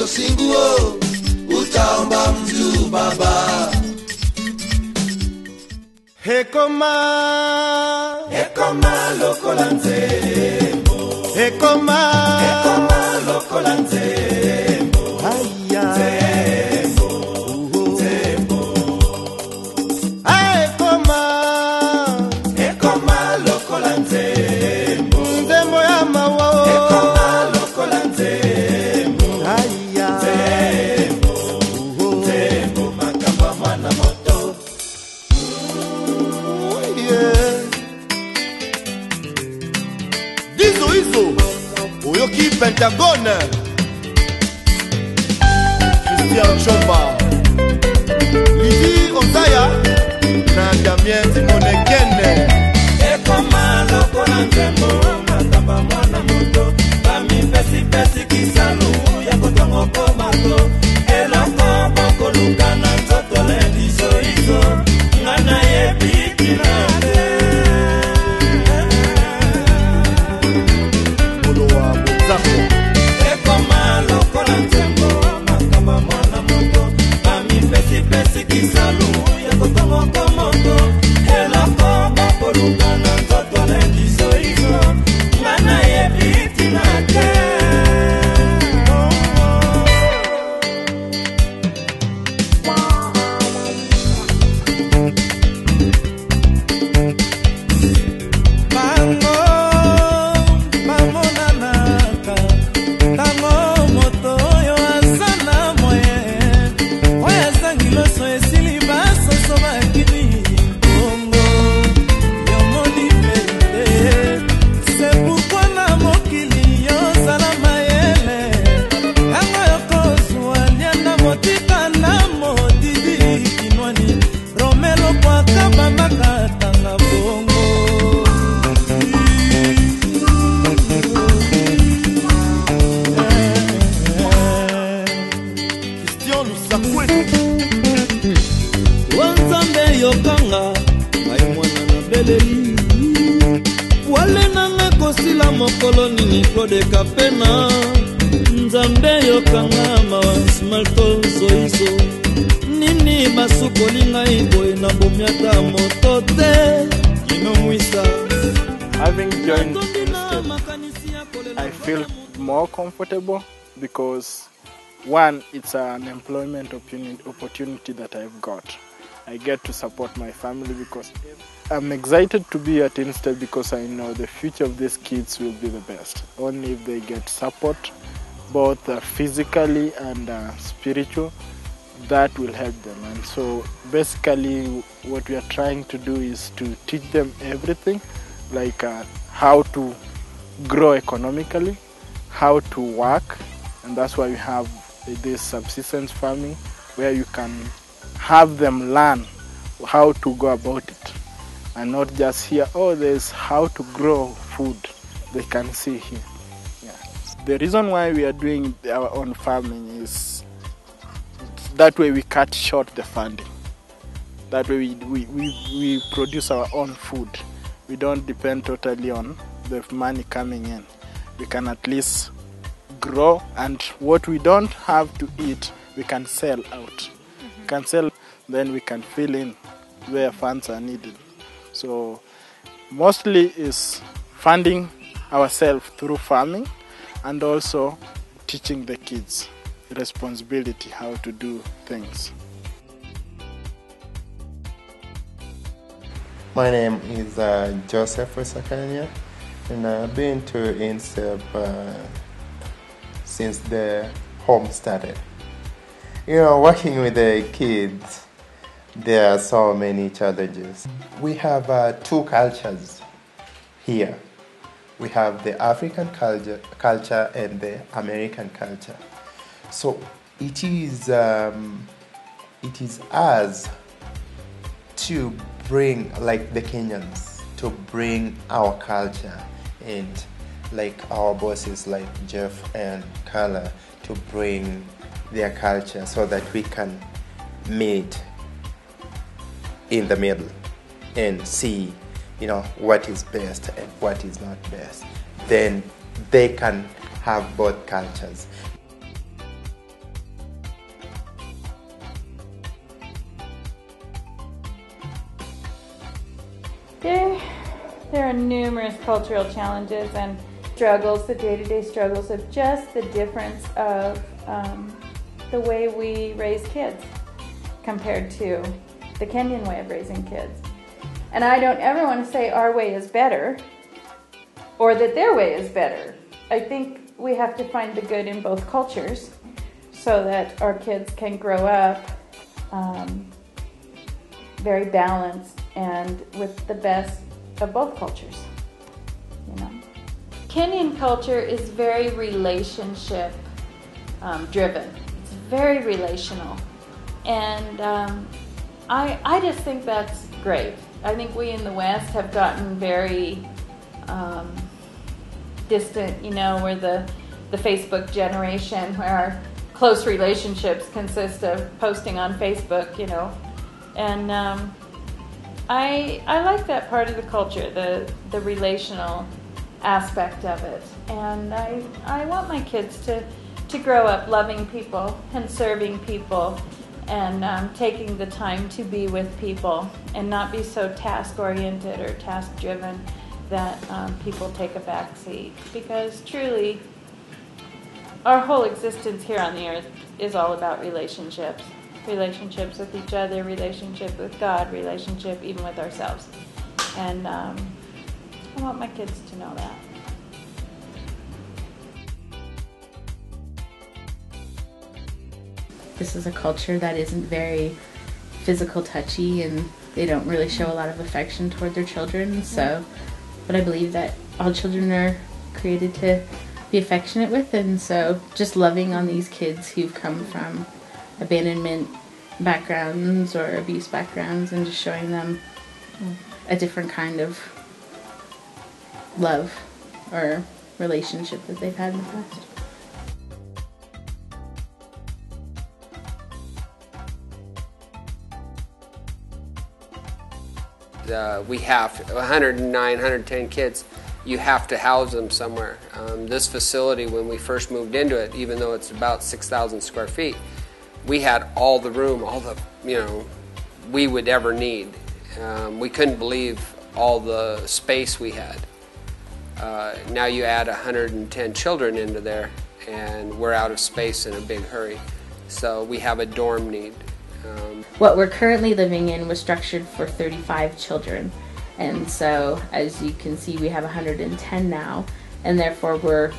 singuo utaomba mtu baba. Hekoma lokola nzembo, Hekoma lokola nzembo, aya nzembo, nzembo. Hekoma lokola nzembo, nzembo ya mawa. Hekoma lokola nzembo, aya nzembo, nzembo makamba mwana moto. Izo Oyoki Pentagone Christian Chomba Lidi Ozaya na Damien Timonekene. Ekoma lokola nzembo makamba mwana moto, bami pesi kisalu ya kotongo komato, eloko boko lukana nzoto lendizo izo ngana yebikinade. Ekoma lokola nzembo makamba mwana moto, bami pesi kisalu ya kotongo komoto, eloko boko lukana nzoto lendizo izo ngana yebikinade. Wanzambe yokanga ngai mwana na beleli, wale nanga kosila mokolo nini Claude Kapena. Nzambe yokanga mawasimalto zoizo, nini basukoli ngai boye na bomiata moto te kino mwisa. Having joined instead, I feel more comfortable because one, it's an employment opportunity that I've got. I get to support my family because I'm excited to be at Instead because I know the future of these kids will be the best. Only if they get support, both physically and spiritual, that will help them. And so basically what we are trying to do is to teach them everything, like how to grow economically, how to work, and that's why we have this subsistence farming where you can have them learn how to go about it and not just hear, oh, there's how to grow food. They can see here. Yeah. The reason why we are doing our own farming is that way we cut short the funding. That way we produce our own food. We don't depend totally on the money coming in. We can at least grow, and what we don't have to eat, we can sell out. We can sell, then we can fill in where funds are needed. So mostly is funding ourselves through farming and also teaching the kids responsibility, how to do things. My name is Joseph Osakanya, and I've been to INSEP since the home started. You know, working with the kids, there are so many challenges. We have two cultures here. We have the African culture and the American culture. So it is us to bring, like the Kenyans, to bring our culture, and like our bosses like Jeff and Carla to bring their culture so that we can meet in the middle and see, you know, what is best and what is not best. Then they can have both cultures. There are numerous cultural challenges and struggles, the day-to-day struggles of just the difference of the way we raise kids compared to the Kenyan way of raising kids. And I don't ever want to say our way is better or that their way is better. I think we have to find the good in both cultures so that our kids can grow up very balanced and with the best of both cultures, you know. Kenyan culture is very relationship driven. It's very relational. And I just think that's great. I think we in the West have gotten very distant, you know, we're the Facebook generation where our close relationships consist of posting on Facebook, you know. And I like that part of the culture, the relational aspect of it. And I want my kids to grow up loving people and serving people and taking the time to be with people and not be so task-oriented or task-driven that people take a back seat. Because truly, our whole existence here on the earth is all about relationships. Relationships with each other, relationship with God, relationship even with ourselves. And I want my kids to know that. This is a culture that isn't very physical touchy, and they don't really show a lot of affection toward their children. So, but I believe that all children are created to be affectionate with, and so just loving on these kids who've come from abandonment backgrounds or abuse backgrounds and just showing them a different kind of love or relationship that they've had in the past. We have 109, 110 kids. You have to house them somewhere. This facility, when we first moved into it, even though it's about 6,000 square feet, we had all the room, all the, you know, we would ever need. We couldn't believe all the space we had. Now you add 110 children into there, and we're out of space in a big hurry. So we have a dorm need. What we're currently living in was structured for 35 children, and so as you can see we have 110 now, and therefore we're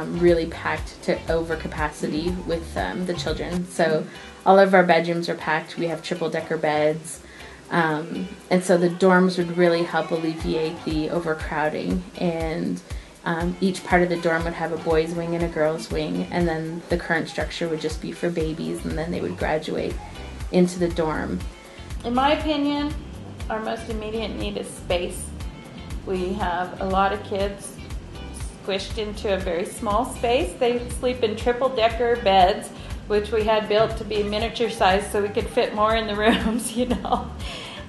really packed to over capacity with the children. So all of our bedrooms are packed. We have triple-decker beds, and so the dorms would really help alleviate the overcrowding, and each part of the dorm would have a boys wing and a girls wing, and then the current structure would just be for babies, and then they would graduate into the dorm. In my opinion, our most immediate need is space. We have a lot of kids squished into a very small space. They sleep in triple-decker beds, which we had built to be miniature size so we could fit more in the rooms, you know.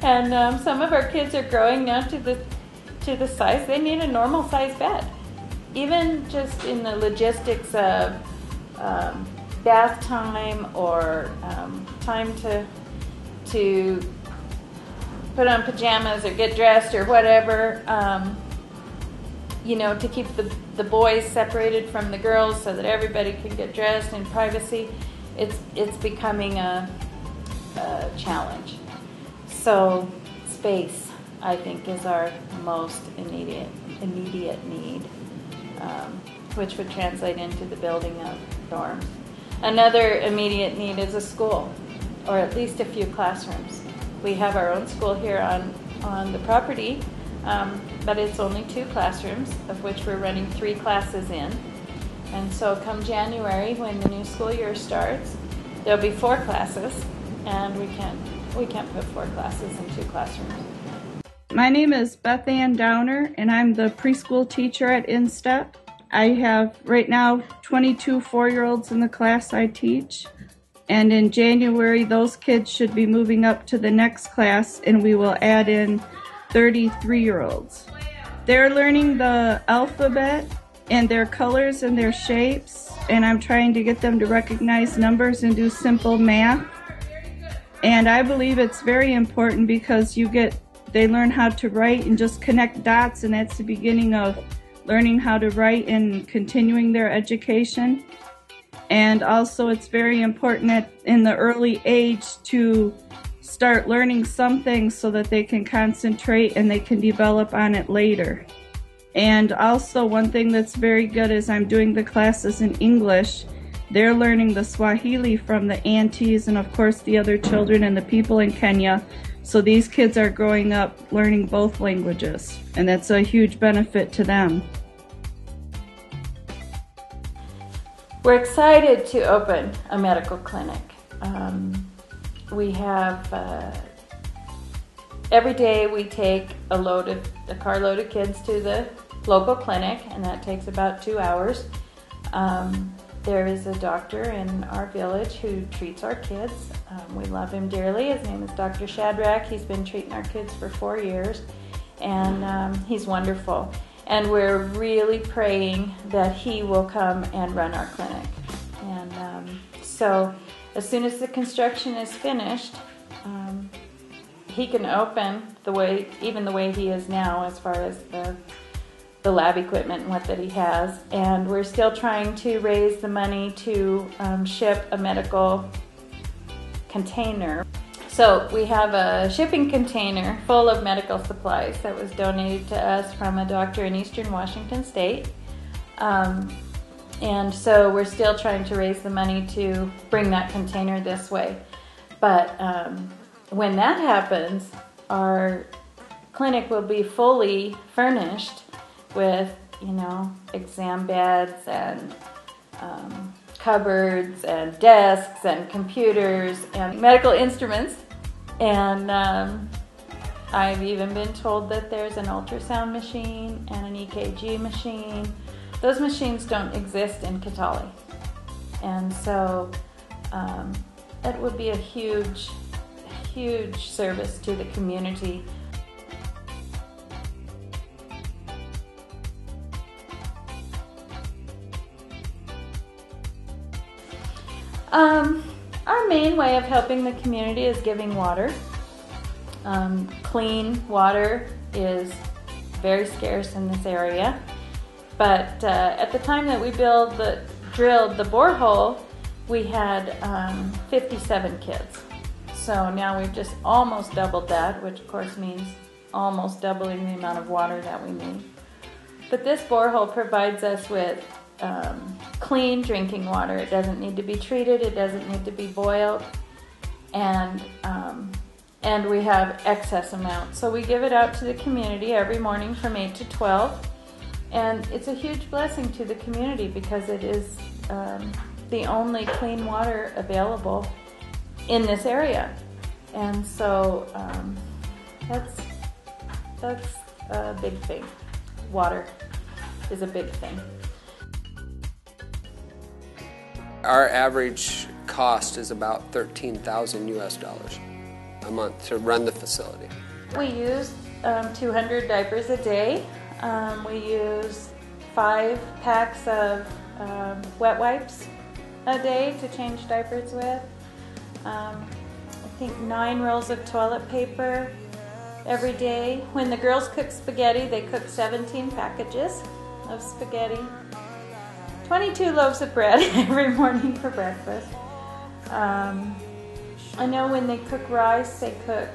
And some of our kids are growing now to the size they need a normal size bed. Even just in the logistics of bath time or time to put on pajamas or get dressed or whatever, you know, to keep the boys separated from the girls so that everybody can get dressed in privacy, it's becoming a challenge. So space, I think, is our most immediate need, which would translate into the building of dorms. Another immediate need is a school, or at least a few classrooms. We have our own school here on the property, but it's only 2 classrooms, of which we're running 3 classes in. And so come January, when the new school year starts, there'll be 4 classes, and we can't put 4 classes in 2 classrooms. My name is Beth Ann Downer, and I'm the preschool teacher at InStep. I have right now 22 4-year-olds in the class I teach, and in January those kids should be moving up to the next class, and we will add in 33-year-olds. They're learning the alphabet and their colors and their shapes, and I'm trying to get them to recognize numbers and do simple math. And I believe it's very important because you get they learn how to write and just connect dots, and that's the beginning of learning how to write and continuing their education. And also it's very important in the early age to start learning some things so that they can concentrate and they can develop on it later. And also one thing that's very good is I'm doing the classes in English. They're learning the Swahili from the aunties and of course the other children and the people in Kenya. So these kids are growing up learning both languages, and that's a huge benefit to them. We're excited to open a medical clinic. We have, every day we take a carload of kids to the local clinic, and that takes about 2 hours. There is a doctor in our village who treats our kids. We love him dearly. His name is Dr. Shadrach. He's been treating our kids for 4 years, and he's wonderful. And we're really praying that he will come and run our clinic. And so as soon as the construction is finished, he can open even the way he is now as far as the lab equipment and what that he has. And we're still trying to raise the money to ship a medical container. So we have a shipping container full of medical supplies that was donated to us from a doctor in Eastern Washington State. And so we're still trying to raise the money to bring that container this way. But when that happens, our clinic will be fully furnished with, exam beds and cupboards and desks and computers and medical instruments. And I've even been told that there's an ultrasound machine and an EKG machine. Those machines don't exist in Kitale. And so it would be a huge, huge service to the community. Our main way of helping the community is giving water. Clean water is very scarce in this area. But at the time that we drilled the borehole, we had 57 kids. So now we've just almost doubled that, which of course means almost doubling the amount of water that we need. But this borehole provides us with clean drinking water. It doesn't need to be treated, it doesn't need to be boiled, and we have excess amounts. So we give it out to the community every morning from 8 to 12, and it's a huge blessing to the community because it is the only clean water available in this area. And so that's a big thing. Water is a big thing. Our average cost is about $13,000 US a month to run the facility. We use 200 diapers a day. We use 5 packs of wet wipes a day to change diapers with. I think 9 rolls of toilet paper every day. When the girls cook spaghetti, they cook 17 packages of spaghetti. 22 loaves of bread every morning for breakfast. I know when they cook rice, they cook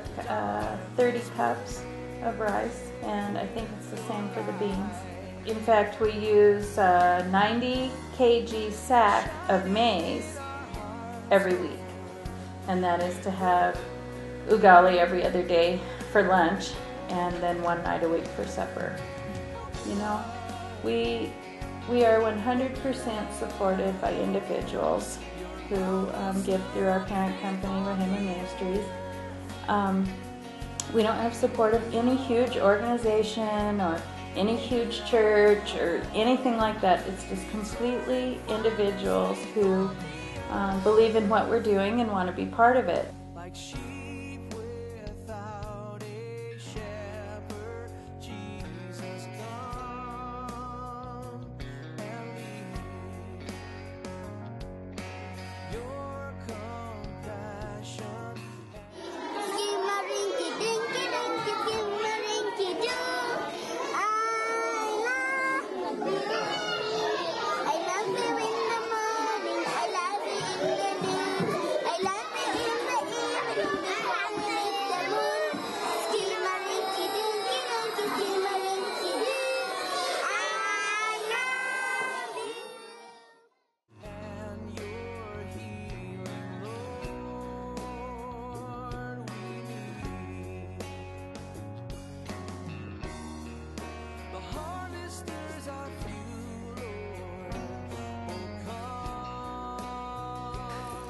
30 cups of rice, and I think it's the same for the beans. In fact, we use a 90 kg sack of maize every week, and that is to have ugali every other day for lunch, and then one night a week for supper. We are 100% supported by individuals who give through our parent company, Rahima Ministries. We don't have support of any huge organization or any huge church or anything like that. It's just completely individuals who believe in what we're doing and want to be part of it.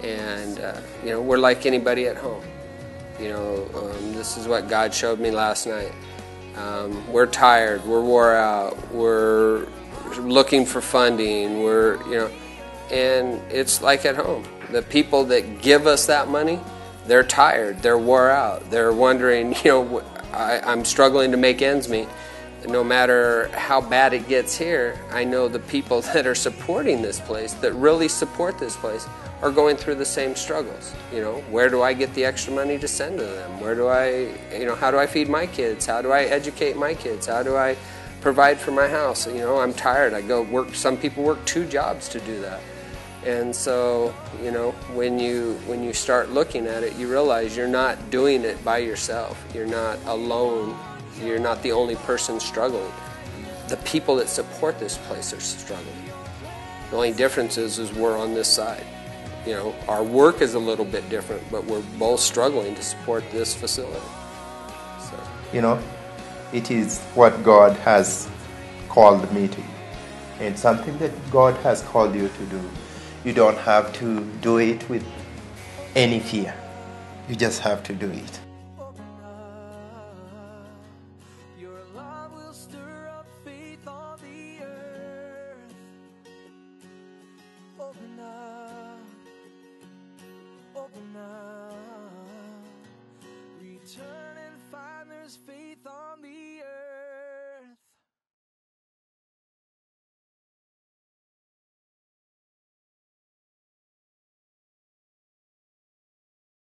And we're like anybody at home. This is what God showed me last night. We're tired, we're wore out, we're looking for funding, and it's like at home. The people that give us that money, they're tired, they're wore out, they're wondering, I'm struggling to make ends meet. No matter how bad it gets here, I know the people that are supporting this place, that really support this place, are going through the same struggles. Where do I get the extra money to send to them? How do I feed my kids? How do I educate my kids? How do I provide for my house? I'm tired. I go work. Some people work 2 jobs to do that. And so, when you start looking at it, you realize you're not doing it by yourself. You're not alone. You're not the only person struggling. The people that support this place are struggling. The only difference is we're on this side. Our work is a little bit different, but we're both struggling to support this facility. So. It is what God has called me to. And something that God has called you to do. You don't have to do it with any fear. You just have to do it. Return and find there's faith.